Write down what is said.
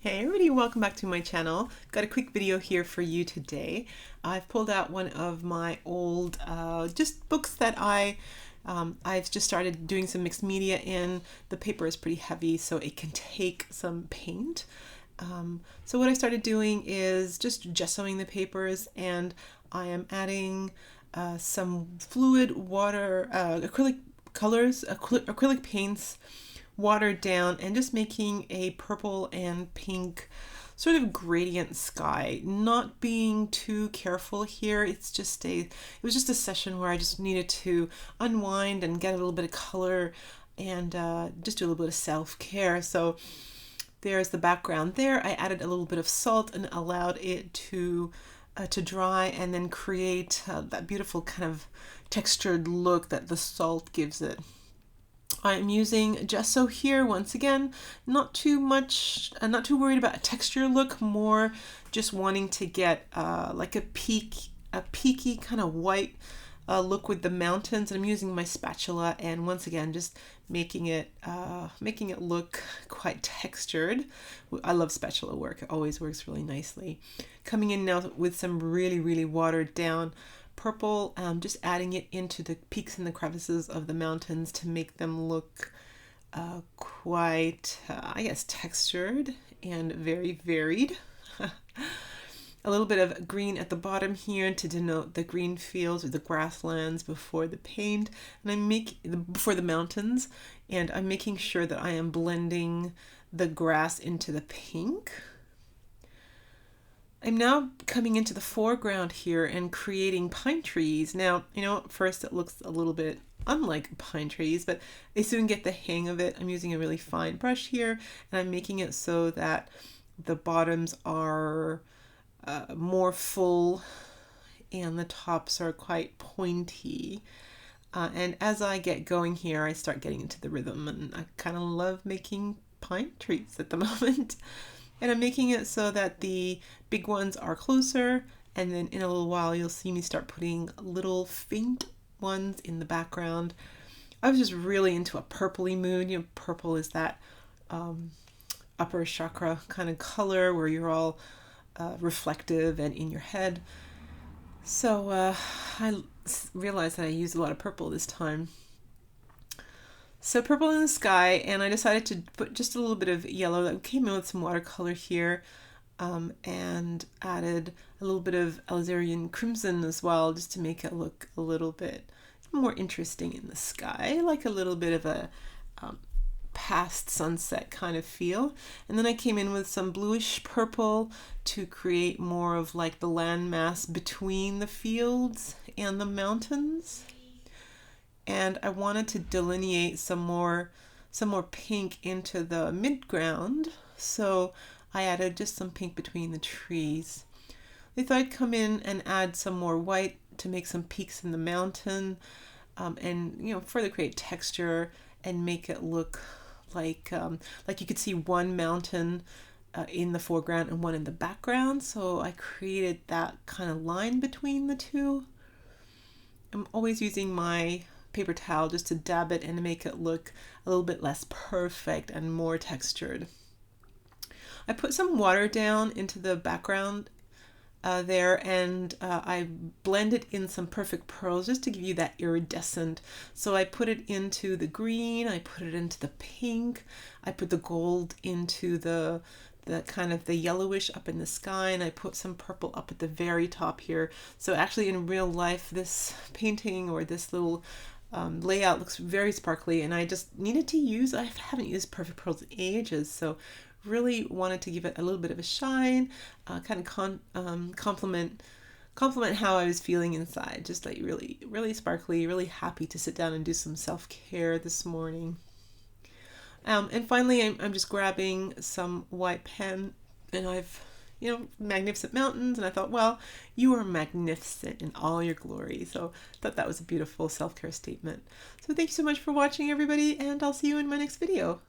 Hey everybody, welcome back to my channel. Got a quick video here for you today. I've pulled out one of my old just books that I've just started doing some mixed media in. The paper is pretty heavy, so it can take some paint. So what I started doing is just gessoing the papers, and I am adding some fluid water, acrylic colors, acrylic paints, watered down, and just making a purple and pink sort of gradient sky. Not being too careful here. It was just a session where I just needed to unwind and get a little bit of color and just do a little bit of self-care. So there's the background there. I added a little bit of salt and allowed it to dry, and then create that beautiful kind of textured look that the salt gives it. I'm using gesso here once again, not too much, not too worried about a texture look, more just wanting to get like a peaky kind of white look with the mountains. And I'm using my spatula, and once again just making it look quite textured. I love spatula work, it always works really nicely. Coming in now with some really watered down purple, just adding it into the peaks and the crevices of the mountains to make them look quite, I guess, textured and very varied. A little bit of green at the bottom here to denote the green fields or the grasslands before the paint, and before the mountains, and I'm making sure that I am blending the grass into the pink. I'm now coming into the foreground here and creating pine trees. Now, at first it looks a little bit unlike pine trees, but I soon get the hang of it. I'm using a really fine brush here, and I'm making it so that the bottoms are more full and the tops are quite pointy. And as I get going here, I start getting into the rhythm, and I kind of love making pine trees at the moment. And I'm making it so that the big ones are closer, and then in a little while you'll see me start putting little faint ones in the background. I was just really into a purpley mood. Purple is that upper chakra kind of color where you're all reflective and in your head. So I realized that I used a lot of purple this time. So purple in the sky, and I decided to put just a little bit of yellow. That came in with some watercolor here, and added a little bit of alizarin crimson as well, just to make it look a little bit more interesting in the sky, like a little bit of a past sunset kind of feel. And then I came in with some bluish purple to create more of like the landmass between the fields and the mountains. And I wanted to delineate some more pink into the midground, so I added just some pink between the trees. I thought I'd come in and add some more white to make some peaks in the mountain, and further create texture and make it look like you could see one mountain in the foreground and one in the background. So I created that kind of line between the two. I'm always using my paper towel just to dab it and to make it look a little bit less perfect and more textured. I put some water down into the background there, and I blended in some perfect pearls just to give you that iridescent. So I put it into the green, I put it into the pink, I put the gold into the kind of the yellowish up in the sky, and I put some purple up at the very top here. So actually in real life, this painting or this little layout looks very sparkly, and I just needed to use, I haven't used perfect pearls in ages, so really wanted to give it a little bit of a shine, kind of complement how I was feeling inside, just like really sparkly, really happy to sit down and do some self-care this morning. And finally I'm just grabbing some white pen, and I've magnificent mountains, and I thought, well, you are magnificent in all your glory. So I thought that was a beautiful self-care statement. So thank you so much for watching, everybody, and I'll see you in my next video.